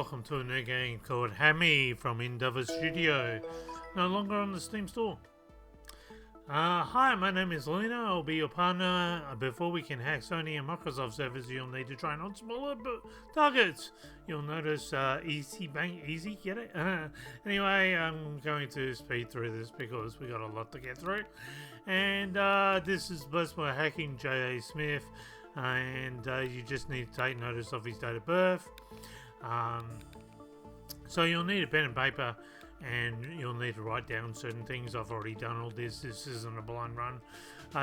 welcome to a new game called Hammy from Indovers Studio, no longer on the Steam store. Hi, my name is Lena, I'll be your partner. Before we can hack Sony and Microsoft servers, you'll need to train on smaller targets. You'll notice easy, get it? Anyway, I'm going to speed through this because we got a lot to get through. And this is blessed by hacking J.A. Smith. And you just need to take notice of his date of birth. So you'll need a pen and paper, and you'll need to write down certain things. I've already done all this. This isn't a blind run.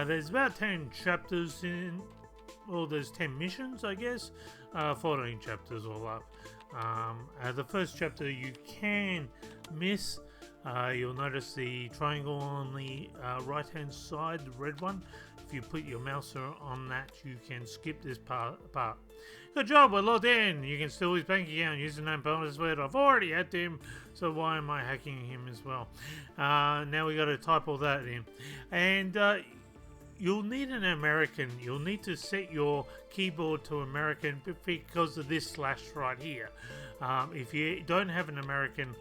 There's about 10 chapters in, well, there's 10 missions, I guess. 14 chapters all up. The first chapter you can miss. You'll notice the triangle on the right hand side, the red one. If you put your mouse on that, you can skip this part. Good job, we're logged in. You can steal his bank account, username, password. I've already had him, so why am I hacking him as well? Now we got to type all that in. And you'll need an American. You'll need to set your keyboard to American because of this slash right here. If you don't have an American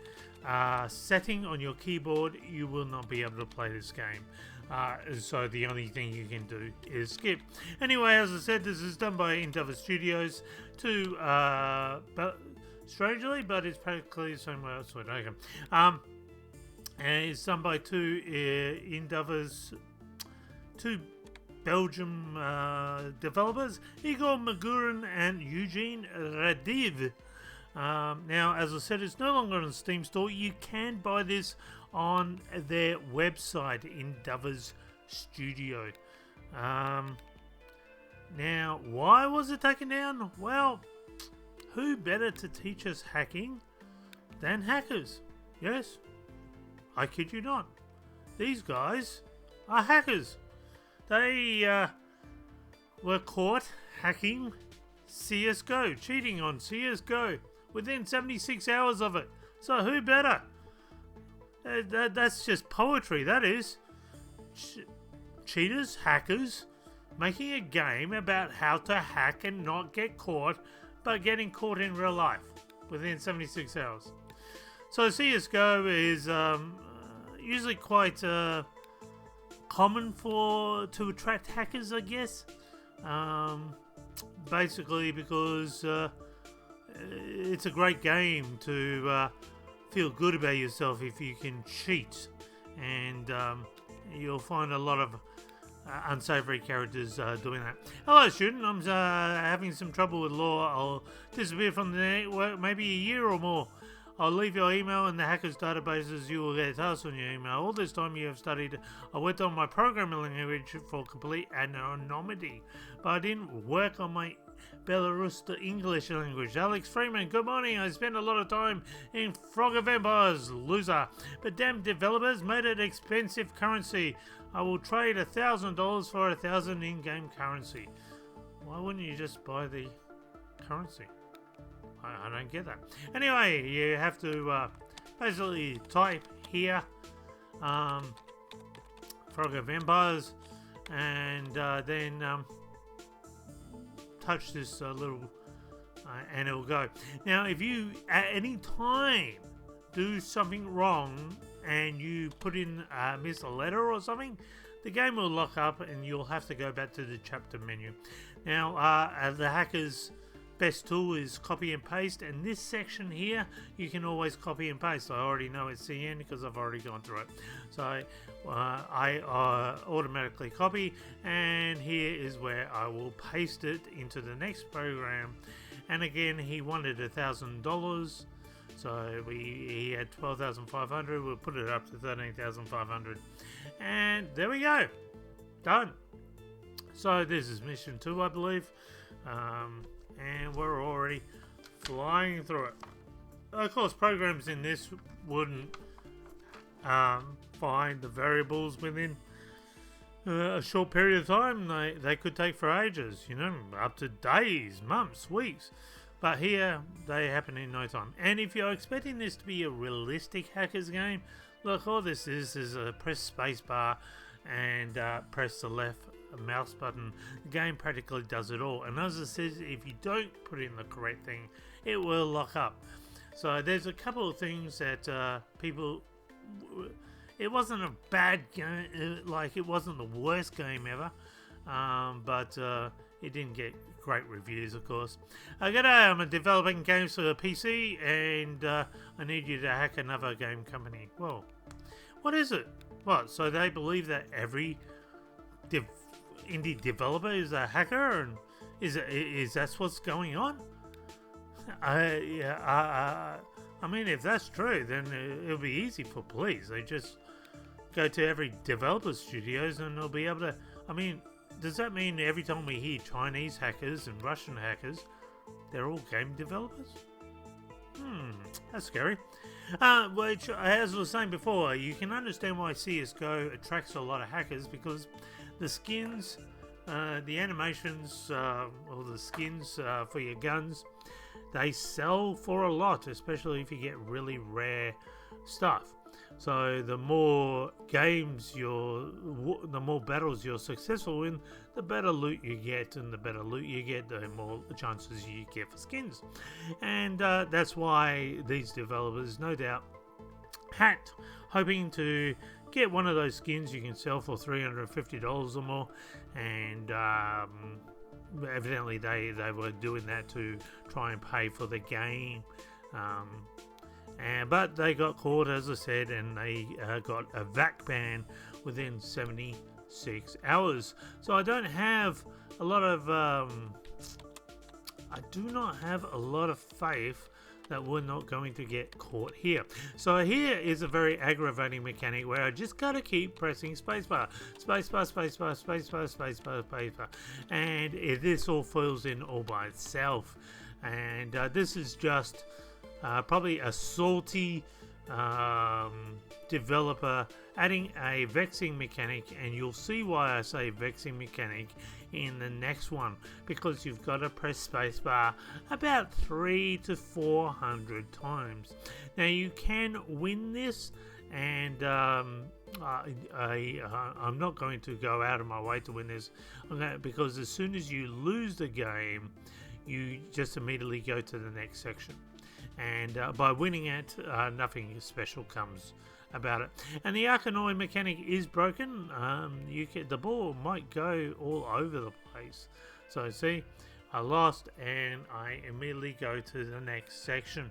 setting on your keyboard, you will not be able to play this game. So the only thing you can do is skip. Anyway, as I said, this is done by Indovers Studios. Strangely, but it's practically the same way. Okay. And it's done by two Belgium developers, Igor Magurin and Eugene Radiv. Now, as I said, it's no longer on the Steam store. You can buy this on their website, Indovers Studio. Now, why was it taken down? Well, who better to teach us hacking than hackers? Yes, I kid you not. These guys are hackers. They were caught hacking CSGO, cheating on CSGO within 76 hours of it. So who better? That's just poetry, that is. Cheaters, hackers, making a game about how to hack and not get caught, but getting caught in real life within 76 hours. So CSGO is usually quite common to attract hackers, I guess. Basically because it's a great game to feel good about yourself if you can cheat, and you'll find a lot of unsavory characters doing that. Hello student, I'm having some trouble with law. I'll disappear from the network maybe a year or more. I'll leave your email in the hackers databases. You will get tasks on your email. All this time you have studied. I worked on my programming language for complete anonymity, but I didn't work on my Belarus the English language. Alex Freeman, good morning. I spent a lot of time in Frog of Empires, loser. But damn developers made it expensive currency. I will trade $1,000 for 1,000 in-game currency. Why wouldn't you just buy the currency? I don't get that. Anyway, you have to basically type here Frog of Empires, and then touch this little and it'll go. Now, if you at any time do something wrong and you put in miss a letter or something, the game will lock up and you'll have to go back to the chapter menu. Now, the hacker's best tool is copy and paste, and this section here you can always copy and paste. I already know it's CN because I've already gone through it, so I automatically copy, and here is where I will paste it into the next program. And again, he wanted $1,000, so he had 12,500. We'll put it up to 13,500, and there we go, done. So this is mission 2, I believe. And we're already flying through it. Of course, programs in this wouldn't find the variables within a short period of time. They could take for ages, you know, up to days, months, weeks. But here, they happen in no time. And if you're expecting this to be a realistic hackers game, look, all this is a press spacebar and press the left mouse button. The game practically does it all, and as I said, if you don't put in the correct thing, it will lock up. So there's a couple of things that people. It wasn't a bad game, like it wasn't the worst game ever, but it didn't get great reviews, of course. G'day, I'm developing games for the PC, and I need you to hack another game company. Well, what is it? What? So they believe that every indie developer is a hacker, and is that what's going on? I mean, if that's true, then it'll be easy for police. They just go to every developer studios and they'll be able to. I mean, does that mean every time we hear Chinese hackers and Russian hackers, they're all game developers? That's scary. Which, as I was saying before, you can understand why CSGO attracts a lot of hackers, because the skins, the animations, or the skins for your guns, they sell for a lot, especially if you get really rare stuff. So the more games the more battles you're successful in, the better loot you get, and the better loot you get, the more chances you get for skins. And that's why these developers, no doubt, hacked, hoping to get one of those skins you can sell for $350 or more, and evidently they were doing that to try and pay for the game. But they got caught, as I said, and they got a VAC ban within 76 hours. So I don't have a lot of I do not have a lot of faith that we're not going to get caught here. So here is a very aggravating mechanic where I just gotta keep pressing spacebar, spacebar, spacebar, spacebar, spacebar, spacebar, and this all fills in all by itself. And this is just probably a salty developer adding a vexing mechanic, and you'll see why I say vexing mechanic in the next one, because you've got to press spacebar about 300 to 400 times. Now you can win this, and I'm not going to go out of my way to win this, because as soon as you lose the game, you just immediately go to the next section. And by winning it, nothing special comes about it. And the Arkanoid mechanic is broken. The ball might go all over the place. So see, I lost, and I immediately go to the next section.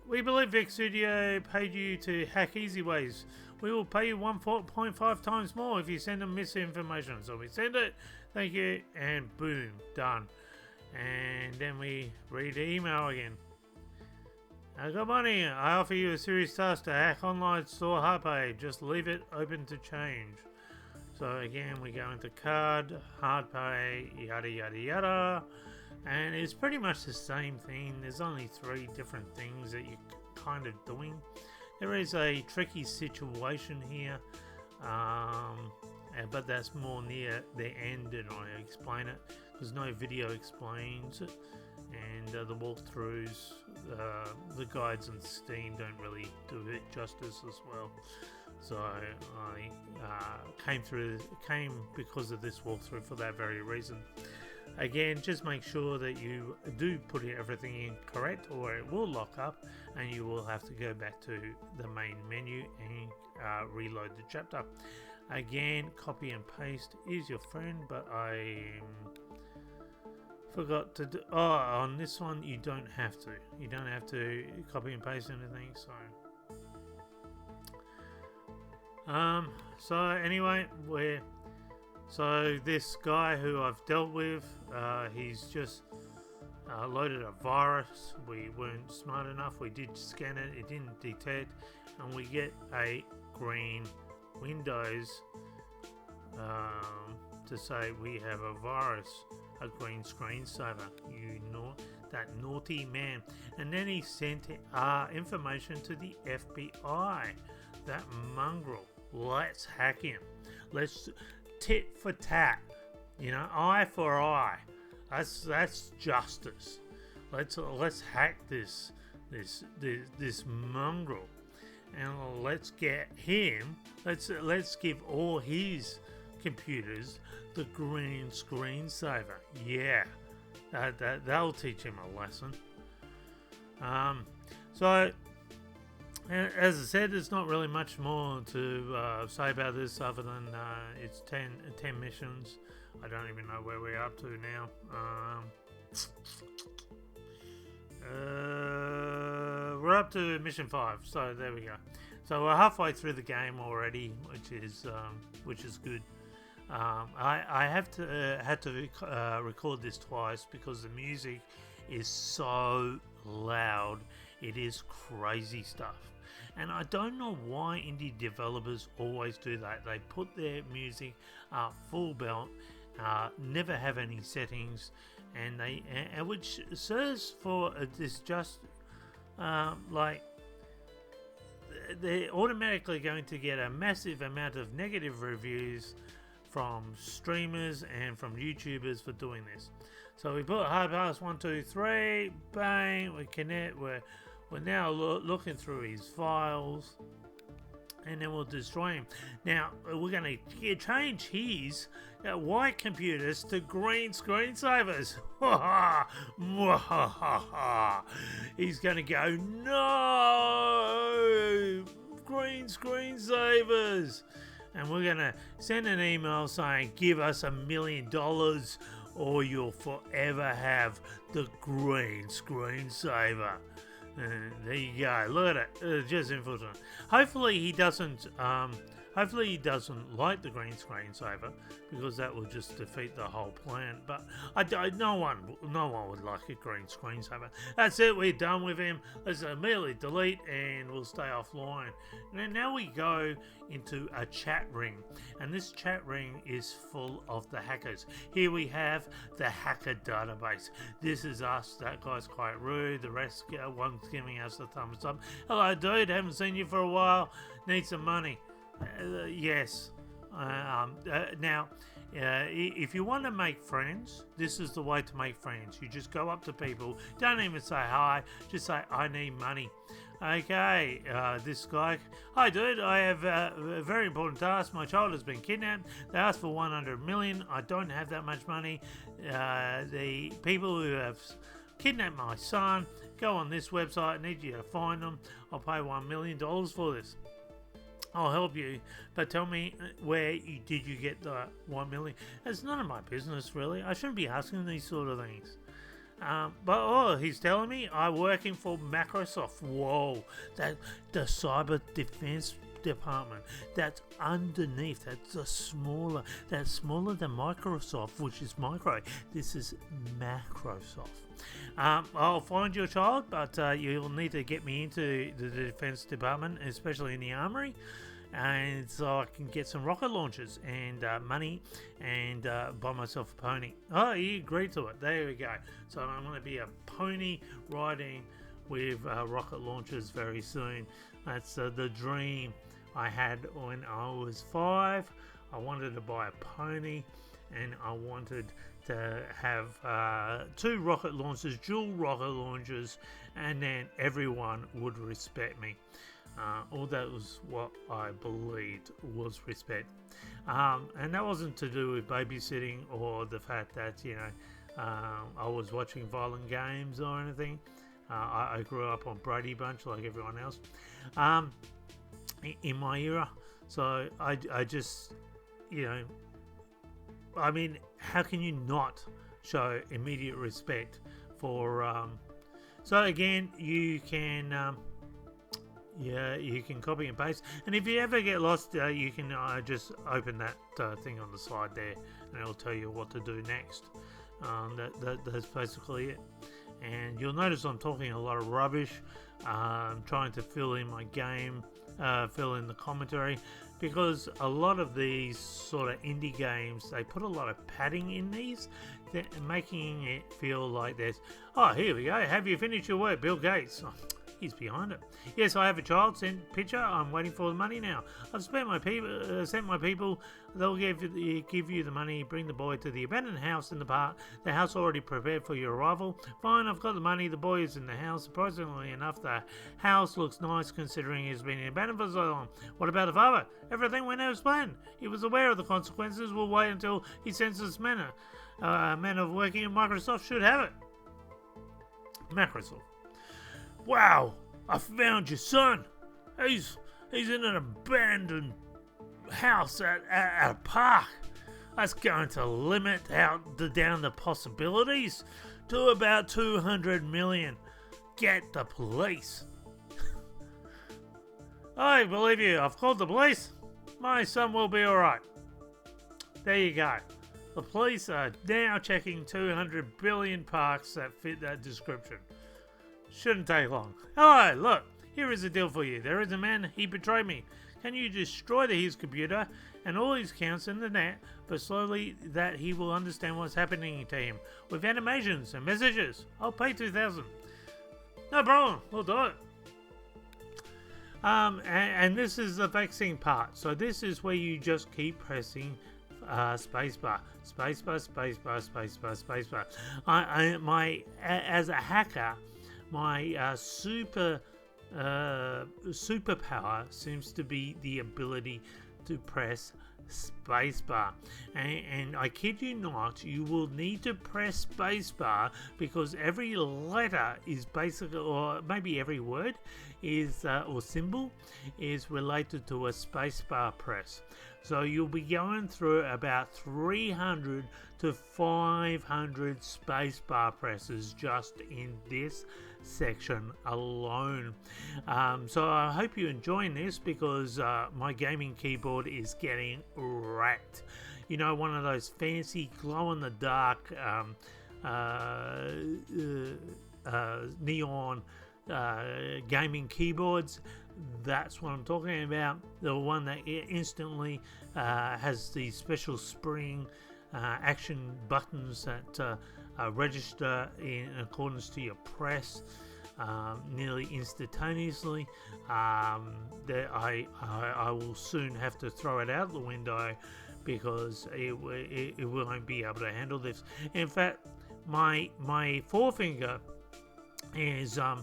We believe Vic Studio paid you to hack Easy Ways. We will pay you 1.5 times more if you send them misinformation. So we send it, thank you, and boom, done. And then we read the email again. Good morning. I offer you a serious task to hack online store hard pay. Just leave it open to change. So again, we go into card, hard pay, yada yada yada. And it's pretty much the same thing. There's only 3 different things that you're kind of doing. There is a tricky situation here, but that's more near the end, and I explain it because no video explains it, and the walkthroughs, the guides on Steam don't really do it justice as well. So I came because of this walkthrough for that very reason. Again, just make sure that you do put everything in correct, or it will lock up and you will have to go back to the main menu and reload the chapter. Again, copy and paste is your friend, but I forgot to do. Oh, on this one you don't have to. You don't have to copy and paste anything. So anyway, so this guy who I've dealt with, he's just loaded a virus. We weren't smart enough. We did scan it. It didn't detect, and we get a green Windows to say we have a virus, a green screensaver. That naughty man. And then he sent information to the FBI. That mongrel. Let's hack him. Let's tit for tat. Eye for eye. That's justice. Let's hack this mongrel, and let's get him. Let's give all his computers the green screensaver. Yeah, That'll teach him a lesson. So, as I said, there's not really much more to say about this other than it's 10 missions. I don't even know where we're up to now. We're up to mission 5, so there we go. So we're halfway through the game already, which is good. I had to record this twice because the music is so loud. It is crazy stuff. And I don't know why indie developers always do that. They put their music full belt, never have any settings, and which serves for this just like they're automatically going to get a massive amount of negative reviews from streamers and from YouTubers for doing this. So we put hard pass 1, 2, 3, bang, we connect. We're now looking through his files, and then we'll destroy him. Now we're going to change his white computers to green screensavers. He's going to go, no, green screensavers. And we're going to send an email saying, give us $1 million or you'll forever have the green screensaver. There you go. Look at it. Just infiltrate. Hopefully he doesn't like the green screensaver, because that will just defeat the whole plan. But no one would like a green screensaver. That's it. We're done with him. Let's immediately delete, and we'll stay offline. And now we go into a chat ring, and this chat ring is full of the hackers. Here we have the hacker database. This is us. That guy's quite rude. The rest one's giving us the thumbs up. Hello, dude. Haven't seen you for a while. Need some money. Yes. Now, if you want to make friends, this is the way to make friends. You just go up to people. Don't even say hi. Just say, I need money. Okay, this guy, hi dude, I have a very important task. My child has been kidnapped. They asked for 100 million. I don't have that much money. The people who have kidnapped my son, go on this website. I need you to find them. I'll pay $1 million for this. I'll help you, but tell me did you get the 1 million? It's none of my business, really. I shouldn't be asking these sort of things. But he's telling me I'm working for Microsoft. Whoa, the cyber defense department. That's underneath. That's smaller than Microsoft, which is micro. This is Macrosoft. I'll find your child, but you'll need to get me into the defense department, especially in the armory, and so I can get some rocket launchers and money and buy myself a pony. Oh, he agreed to it. There we go. So I'm going to be a pony riding with rocket launchers very soon. That's the dream I had when I was 5. I wanted to buy a pony, and I wanted to have 2 rocket launchers, dual rocket launchers, and then everyone would respect me. Or that was what I believed was respect. And that wasn't to do with babysitting or the fact that, I was watching violent games or anything. I grew up on Brady Bunch like everyone else in my era. So I just, I mean, how can you not show immediate respect for... So again, you can... you can copy and paste, and if you ever get lost, you can just open that thing on the side there, and it'll tell you what to do next. That's basically it. And you'll notice I'm talking a lot of rubbish. I'm trying to fill in my game, fill in the commentary, because a lot of these sort of indie games, they put a lot of padding in these, making it feel like there's, oh, here we go, have you finished your work, Bill Gates? Oh, he's behind it. Yes, I have a child. Send picture. I'm waiting for the money now. I've sent my people. They'll give you the money. Bring the boy to the abandoned house in the park. The house already prepared for your arrival. Fine, I've got the money. The boy is in the house. Surprisingly enough, the house looks nice considering he's been abandoned for so long. What about the father? Everything went as planned. He was aware of the consequences. We'll wait until he senses manner. men of working at Microsoft should have it. Microsoft. Wow, I found your son. He's in an abandoned house at a park. That's going to limit down the possibilities to about 200 million. Get the police. I believe you. I've called the police. My son will be alright. There you go. The police are now checking 200 billion parks that fit that description. Shouldn't take long. Hello, look. Here is a deal for you. There is a man, he betrayed me. Can you destroy his computer and all his accounts in the net, but slowly that he will understand what's happening to him with animations and messages? I'll pay 2,000. No problem, we'll do it. And this is the vexing part. So this is where you just keep pressing spacebar, spacebar. As a hacker, my superpower seems to be the ability to press spacebar, and I kid you not, you will need to press spacebar because every letter is basically, or maybe every word is or symbol is related to a spacebar press. So you'll be going through about 300 to 500 spacebar presses just in this section alone. So I hope you're enjoying this because my gaming keyboard is getting wrecked. You know, one of those fancy glow-in-the-dark neon gaming keyboards. That's what I'm talking about. The one that instantly has the special spring action buttons that register in accordance to your press nearly instantaneously. That I will soon have to throw it out the window because it won't be able to handle this. In fact, my forefinger is I'm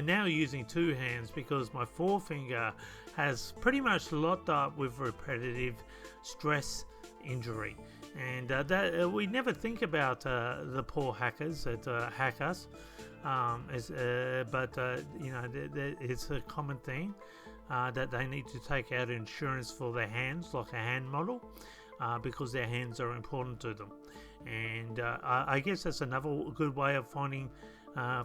now using two hands because my forefinger has pretty much locked up with repetitive stress injury, and that we never think about the poor hackers that hack us, but you know, it's a common thing that they need to take out insurance for their hands, like a hand model, because their hands are important to them. And I guess that's another good way of finding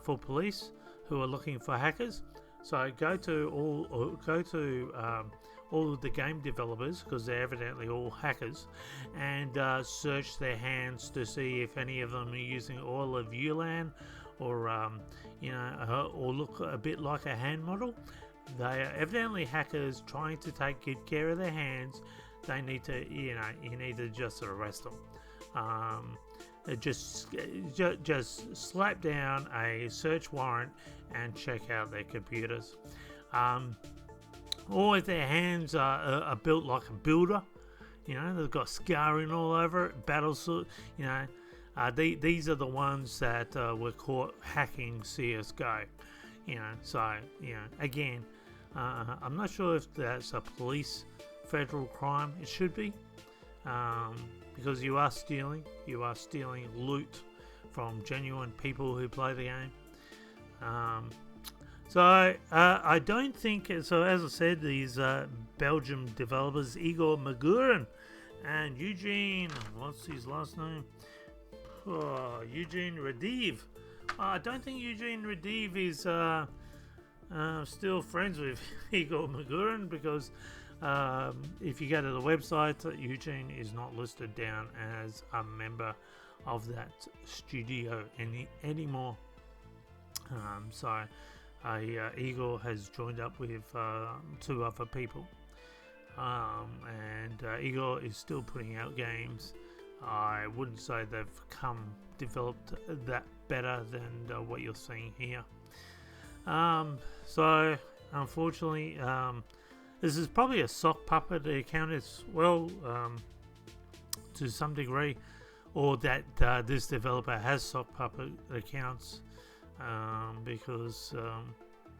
for police who are looking for hackers. So go to all of the game developers, because they're evidently all hackers, and search their hands to see if any of them are using oil of ULAN or or look a bit like a hand model. They are evidently hackers trying to take good care of their hands. They need to, you need to just arrest them. Just slap down a search warrant and check out their computers. Or if their hands are built like a builder, they've got scarring all over it, battle suit, these are the ones that were caught hacking CSGO. Again, I'm not sure if that's a police federal crime. It should be, because you are stealing loot from genuine people who play the game. So I don't think so. As I said, these Belgium developers, Igor Magurin and Eugene, what's his last name? Eugene Radiv. I don't think Eugene Radiv is still friends with Igor Magurin, because if you go to the website, Eugene is not listed down as a member of that studio anymore. So Igor has joined up with two other people, and Igor is still putting out games. I wouldn't say they've developed that better than what you're seeing here. So unfortunately, this is probably a sock puppet account as well, to some degree, or that this developer has sock puppet accounts, because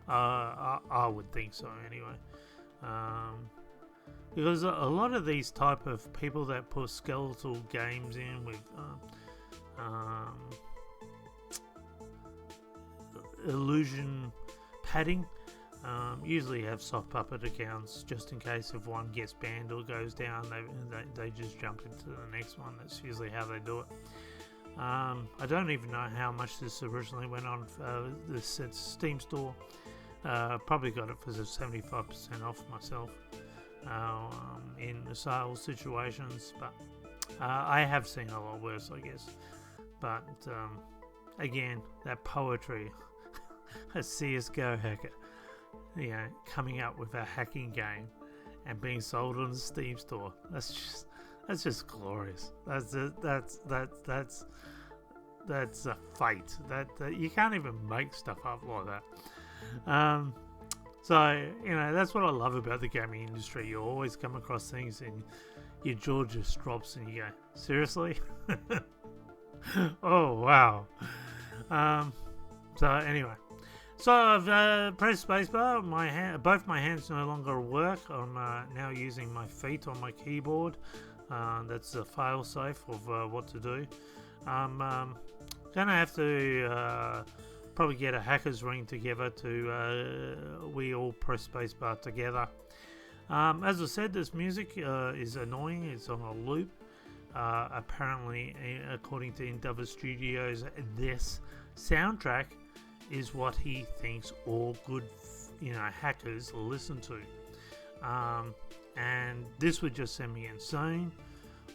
I would think so anyway. Because a lot of these type of people that put skeletal games in with illusion padding. Usually have soft puppet accounts just in case if one gets banned or goes down, they just jump into the next one. That's usually how they do it. I don't even know how much this originally went on this Steam store. Probably got it for 75% off myself in the sales situations, but I have seen a lot worse, I guess. But again, that poetry, a CSGO hacker, coming up with a hacking game and being sold on the Steam store. That's just glorious. That's a fate. That you can't even make stuff up like that. So that's what I love about the gaming industry. You always come across things and your jaw just drops and you go, seriously? Oh wow. So anyway. So I've pressed spacebar. Both my hands no longer work. I'm now using my feet on my keyboard. That's a fail-safe of what to do. I'm gonna have to probably get a hacker's ring together to we all press spacebar together. As I said, this music is annoying. It's on a loop. Apparently, according to Indovers Studios, this soundtrack is what he thinks all good, hackers listen to. And this would just send me insane.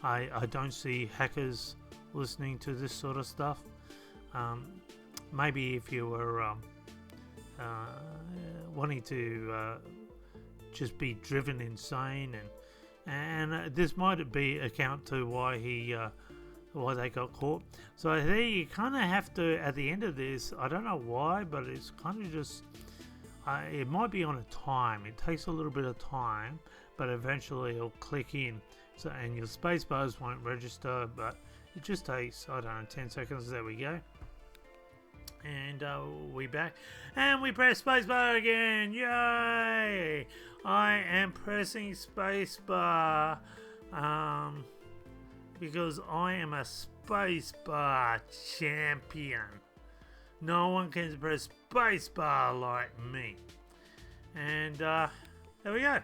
I don't see hackers listening to this sort of stuff. Maybe if you were wanting to just be driven insane, and this might be account to why why they got caught. So there you kind of have to, at the end of this, I don't know why, but it's kind of just, it might be on a time. It takes a little bit of time, but eventually it'll click in. So, and your space bars won't register, but it just takes, I don't know, 10 seconds. There we go. And we back, and we press spacebar again. Yay! I am pressing spacebar because I am a spacebar champion. No one can press spacebar like me. And there we go.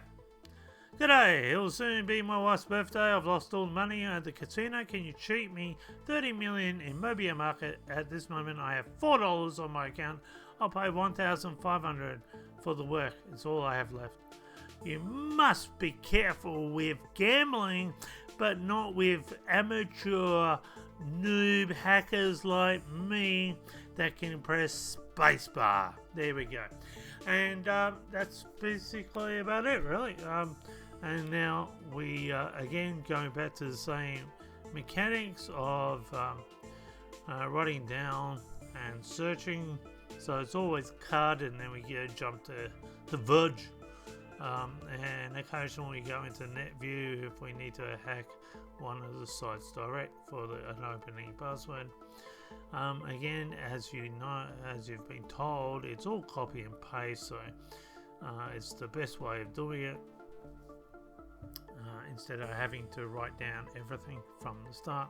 G'day, it will soon be my wife's birthday. I've lost all the money at the casino. Can you cheat me 30 million in Mobile Market? At this moment I have $4 on my account. I'll pay 1,500 for the work. It's all I have left. You must be careful with gambling, but not with amateur noob hackers like me that can press spacebar. There we go. And that's basically about it, really. And now we again going back to the same mechanics of writing down and searching. So it's always card, and then we jump to the Verge, and occasionally go into net view if we need to hack one of the sites direct for an opening password. Again, as you know, as you've been told, it's all copy and paste, so it's the best way of doing it. Instead of having to write down everything from the start.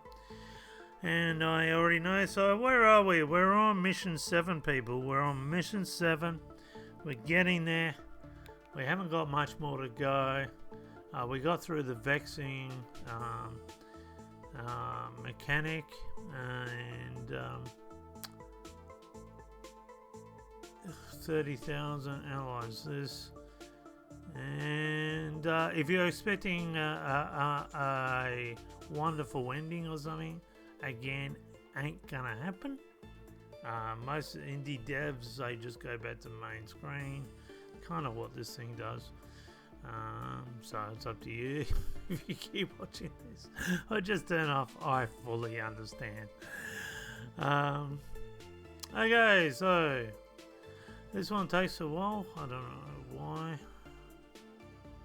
And I already know, so where are we? We're on mission 7, people. We're on mission 7. We're getting there. We haven't got much more to go. We got through the vexing mechanic and 30,000 allies. This. And if you're expecting a wonderful ending or something, again, ain't gonna happen. Most indie devs, they just go back to main screen, kind of what this thing does. So it's up to you if you keep watching this or just turn off. I fully understand. Okay, so this one takes a while. I don't know why.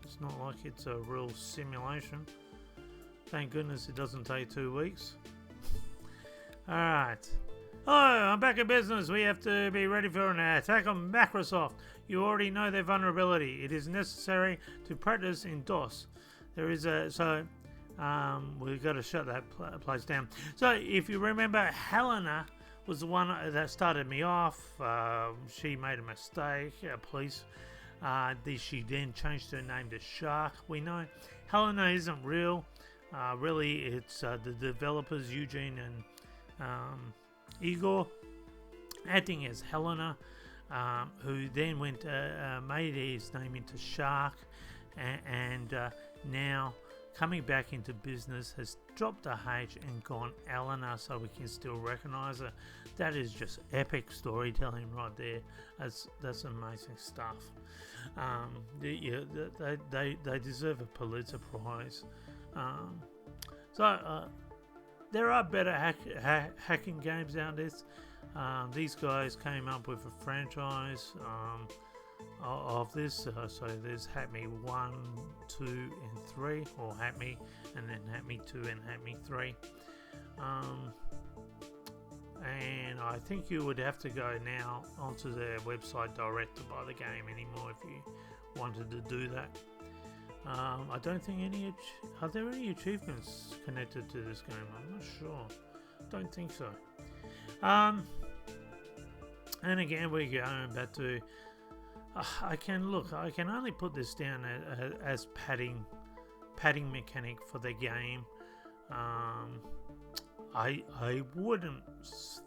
It's not like it's a real simulation. Thank goodness it doesn't take 2 weeks. Alright. Hello, I'm back in business. We have to be ready for an attack on Microsoft. You already know their vulnerability. It is necessary to practice in DOS. There is a We've got to shut that place down. So if you remember, Helena was the one that started me off. She made a mistake. Police. She then changed her name to Shark. We know Helena isn't real. Really, it's the developers Eugene and Igor acting as Helena, who then made his name into Shark, and now coming back into business has dropped the H and gone Elena, so we can still recognise her. That is just epic storytelling right there. That's amazing stuff. They deserve a Pulitzer Prize. There are better hacking games out there. These guys came up with a franchise of this. So there's Hack Me 1, 2, and 3, or Hack Me, and then Hack Me 2 and Hack Me 3. And I think you would have to go now onto their website direct to buy the game anymore if you wanted to do that. I don't think are there any achievements connected to this game? I'm not sure. Don't think so. And again, we're going back to I can only put this down as padding mechanic for the game. I wouldn't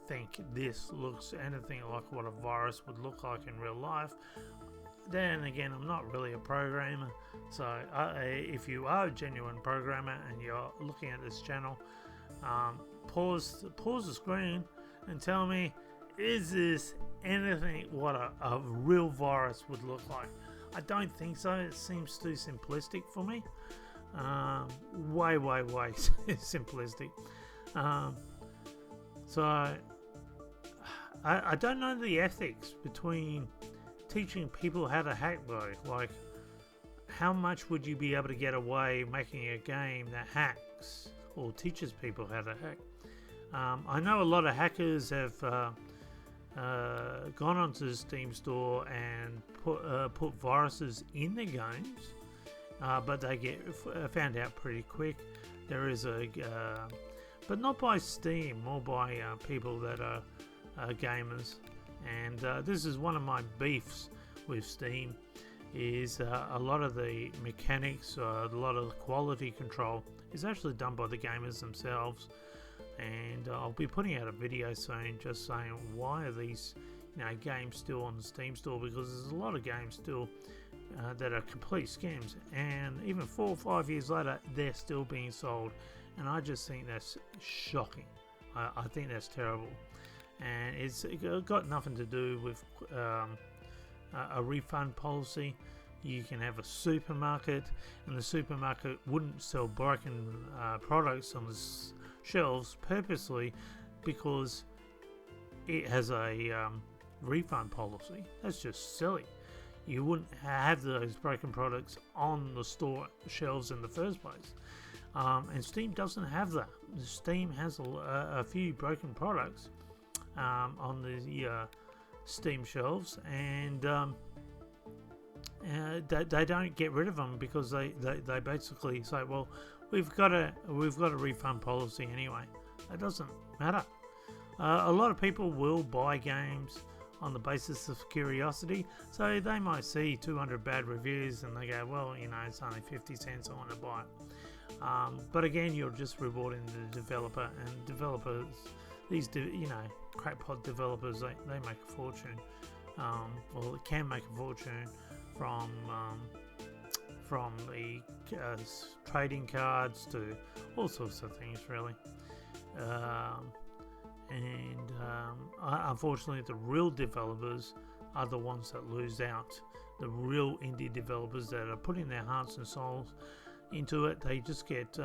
think this looks anything like what a virus would look like in real life. Then again, I'm not really a programmer, so if you are a genuine programmer and you're looking at this channel, pause the screen and tell me, is this anything what a real virus would look like? I don't think so. It seems too simplistic for me. Way simplistic. So I don't know the ethics between teaching people how to hack though. Like, how much would you be able to get away making a game that hacks or teaches people how to hack? I know a lot of hackers have gone onto the Steam store and put viruses in their games, but they get found out pretty quick. There is but not by Steam, more by people that are gamers. And this is one of my beefs with Steam, is a lot of the mechanics, a lot of the quality control is actually done by the gamers themselves. And I'll be putting out a video soon just saying, why are these games still on the Steam store, because there's a lot of games still that are complete scams, and even 4 or 5 years later they're still being sold, and I just think that's shocking. I think that's terrible, and it's got nothing to do with a refund policy. You can have a supermarket, and the supermarket wouldn't sell broken products on the shelves purposely because it has a refund policy. That's just silly. You wouldn't have those broken products on the store shelves in the first place. And Steam doesn't have that. Steam has a few broken products on the Steam shelves, and they don't get rid of them because they basically say, well, we've got a refund policy anyway. It doesn't matter. A lot of people will buy games on the basis of curiosity, so they might see 200 bad reviews and they go, well, it's only 50 cents, I want to buy it. But again, you're just rewarding the developer, and developers, these crackpot developers, they make a fortune. Well, they can make a fortune from the trading cards to all sorts of things, really. Unfortunately, the real developers are the ones that lose out. The real indie developers that are putting their hearts and souls into it, they just get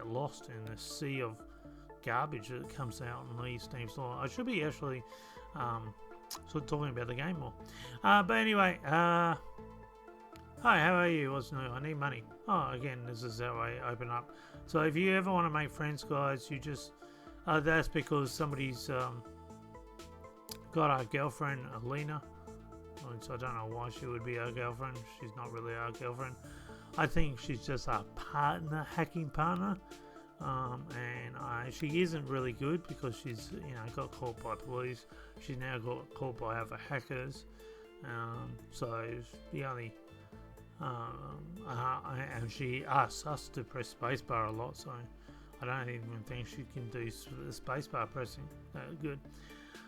lost in the sea of garbage that comes out on the Steam store. I should be actually sort of talking about the game more. But anyway, hi, how are you? What's new? I need money. Oh, again, this is how I open up. So if you ever want to make friends, guys, you just that's because somebody's got our girlfriend, Alina. So I don't know why she would be our girlfriend. She's not really our girlfriend. I think she's just a partner, hacking partner. And she isn't really good because she's got caught by police. She's now got caught by other hackers. So the only and she asks us to press spacebar a lot. So I don't even think she can do the spacebar pressing good.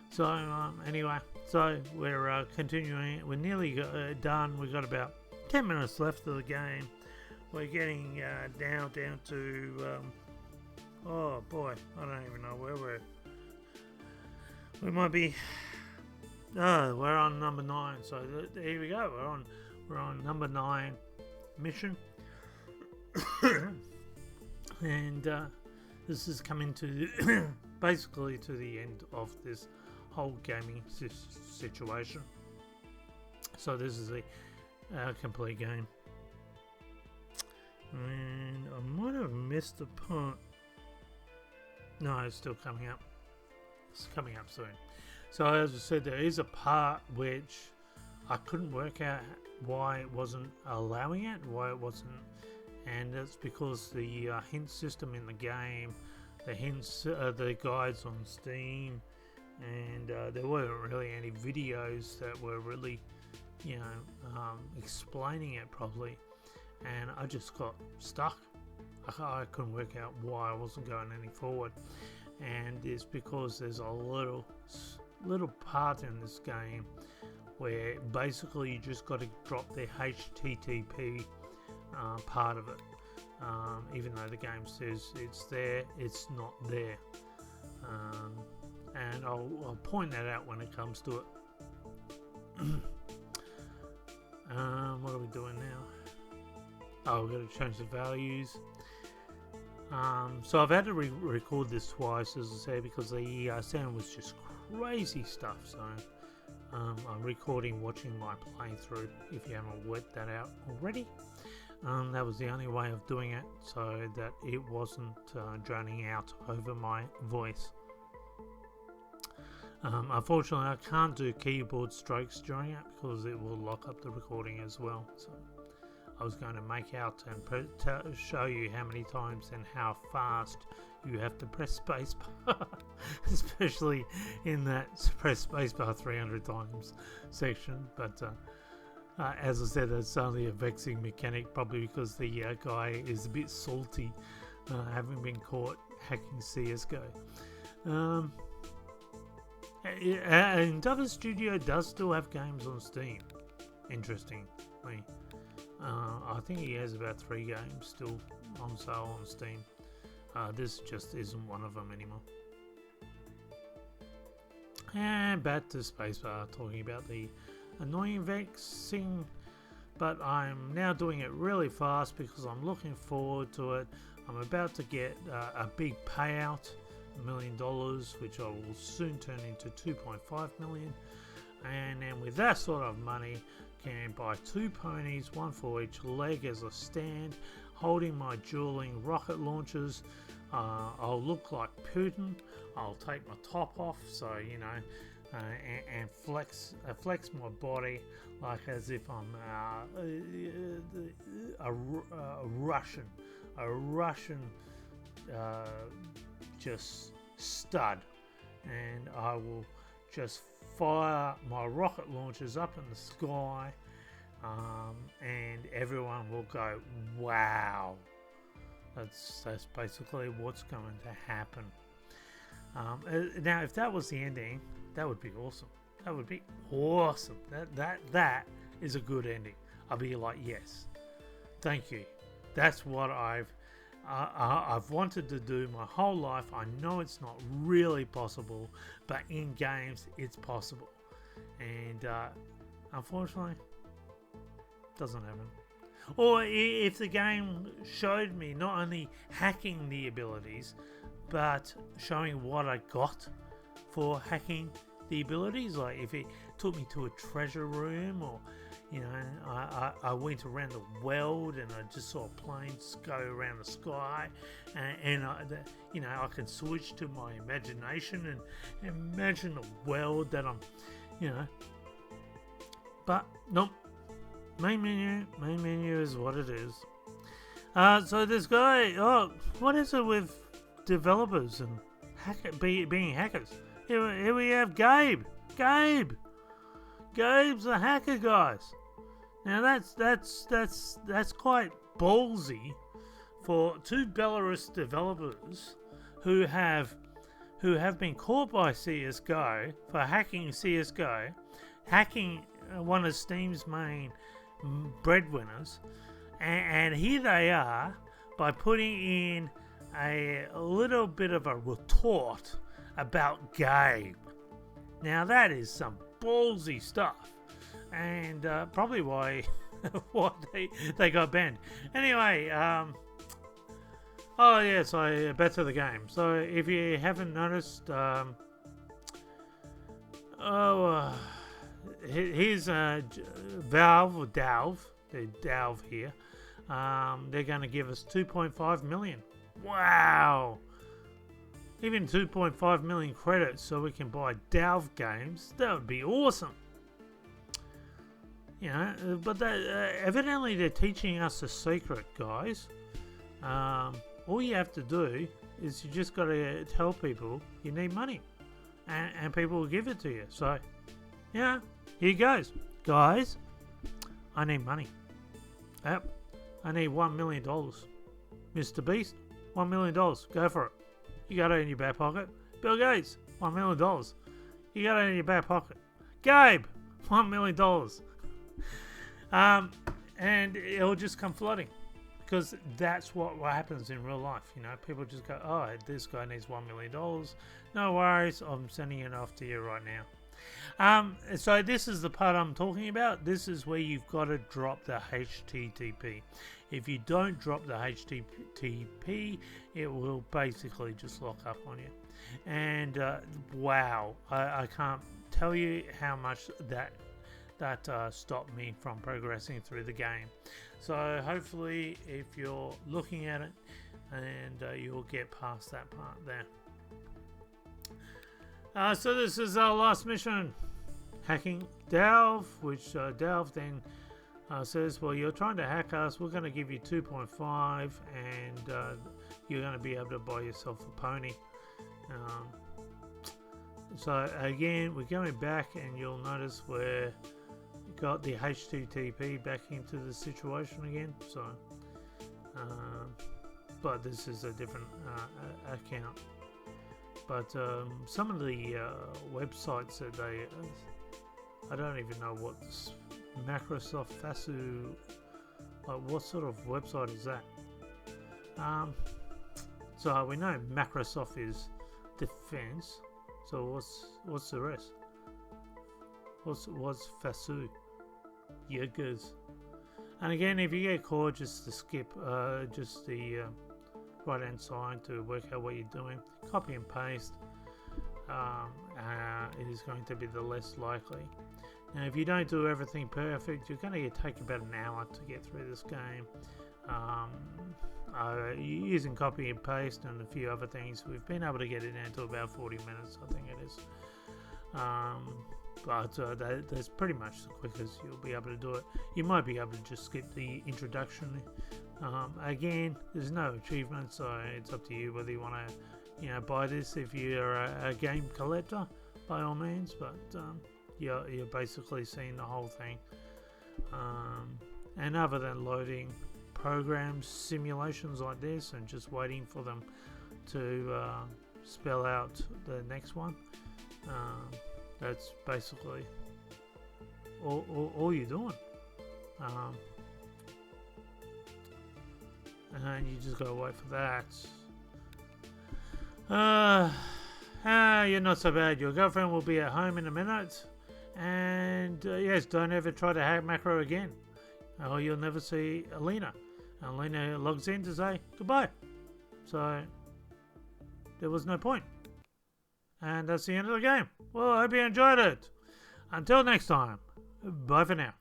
So anyway, so we're continuing. We're nearly done. We've got about 10 minutes left of the game. We're getting down to oh boy, I don't even know where we might be. Oh, we're on number 9. So here we go. We're on number 9 mission, and this is coming to basically to the end of this whole gaming situation. So this is a complete game, and I might have missed a part. No, it's still coming up. It's coming up soon. So as I said, there is a part which I couldn't work out why it wasn't allowing it, and it's because the hint system in the game, the hints, the guides on Steam, and there weren't really any videos that were really, explaining it properly, and I just got stuck. I couldn't work out why I wasn't going any forward, and it's because there's a little part in this game where basically you just got to drop the HTTP part of it, even though the game says it's there, it's not there, and I'll point that out when it comes to it. What are we doing now? Oh, we've got to change the values. So I've had to record this twice, as I say, because the sound was just crazy stuff. So I'm recording watching my playthrough, if you haven't worked that out already. That was the only way of doing it, so that it wasn't drowning out over my voice. Unfortunately, I can't do keyboard strokes during it because it will lock up the recording as well. So I was going to make out and show you how many times and how fast you have to press spacebar, especially in that press spacebar 300 times section. But as I said, it's only a vexing mechanic, probably because the guy is a bit salty, having been caught hacking CSGO. Indovers Studio does still have games on Steam, interestingly. I think he has about 3 games still on sale on Steam. This just isn't one of them anymore. And back to spacebar, talking about the annoying vexing, but I'm now doing it really fast because I'm looking forward to it. I'm about to get a big payout, $1 million, which I will soon turn into 2.5 million, and then with that sort of money can buy 2 ponies, 1 for each leg as a stand, holding my dueling rocket launchers. I'll look like Putin. I'll take my top off, so and flex my body like as if I'm a Russian just stud, and I will just fire my rocket launchers up in the sky, and everyone will go, wow. That's basically what's going to happen. Now, if that was the ending, that would be awesome. That would be awesome. That is a good ending. I'll be like, yes, thank you. That's what I've wanted to do my whole life. I know it's not really possible, but in games it's possible, and unfortunately, it doesn't happen. Or if the game showed me not only hacking the abilities, but showing what I got for hacking the abilities, like if it took me to a treasure room, or I went around the world and I just saw planes go around the sky, and I can switch to my imagination and imagine a world that I'm, but nope. Main menu is what it is. So this guy, what is it with developers and being hackers? Here we have Gabe. Gabe's a hacker, guys. Now that's quite ballsy for two Belarus developers who have been caught by CSGO for hacking CSGO, hacking one of Steam's main breadwinners, and here they are by putting in a little bit of a retort about Gabe. Now that is some ballsy stuff, and probably why they got banned. Anyway, oh yes, back to the game. So if you haven't noticed, here's Valve or Dalve. The Dalve here. They're going to give us 2.5 million. Wow! Even 2.5 million credits so we can buy Dalve games. That would be awesome. You know, but evidently they're teaching us a secret, guys. All you have to do is you just got to tell people you need money, and people will give it to you. So, yeah, here goes, guys. I need money. Yep, I need $1 million. Mr. Beast, $1 million. Go for it. You got it in your back pocket. Bill Gates, $1 million. You got it in your back pocket. Gabe, $1 million. And it'll just come flooding, because that's what happens in real life. You know, people just go, oh, this guy needs $1 million. No worries, I'm sending it off to you right now. So this is the part I'm talking about. This is where you've got to drop the HTTP. If you don't drop the HTTP, it will basically just lock up on you. And wow, I can't tell you how much that stopped me from progressing through the game. So hopefully, if you're looking at it, and you'll get past that part there. So this is our last mission, hacking Dalve, which Dalve then says, well, you're trying to hack us, we're going to give you 2.5, and you're going to be able to buy yourself a pony. So again, we're going back, and you'll notice we're got the HTTP back into the situation again. So, but this is a different account. But some of the websites that I don't even know what this Microsoft FASU, like what sort of website is that? So we know Microsoft is defense. So what's the rest? What's FASU? Yegers. And again, if you get caught, just to skip just the right hand side to work out what you're doing. Copy and paste. It is going to be the less likely. Now, if you don't do everything perfect, you're going to take about an hour to get through this game. Using copy and paste and a few other things, we've been able to get it down to about 40 minutes, I think it is. But that's pretty much the quickest you'll be able to do it. You might be able to just skip the introduction. Again, there's no achievement, so it's up to you whether you want to, buy this if you're a game collector, by all means. But you're basically seeing the whole thing. And other than loading programs, simulations like this, and just waiting for them to spell out the next one, that's basically all you're doing. And you just gotta wait for that. You're not so bad. Your girlfriend will be at home in a minute. And yes, don't ever try to hack macro again, or you'll never see Alina. Alina logs in to say goodbye. So there was no point. And that's the end of the game. Well, I hope you enjoyed it. Until next time, bye for now.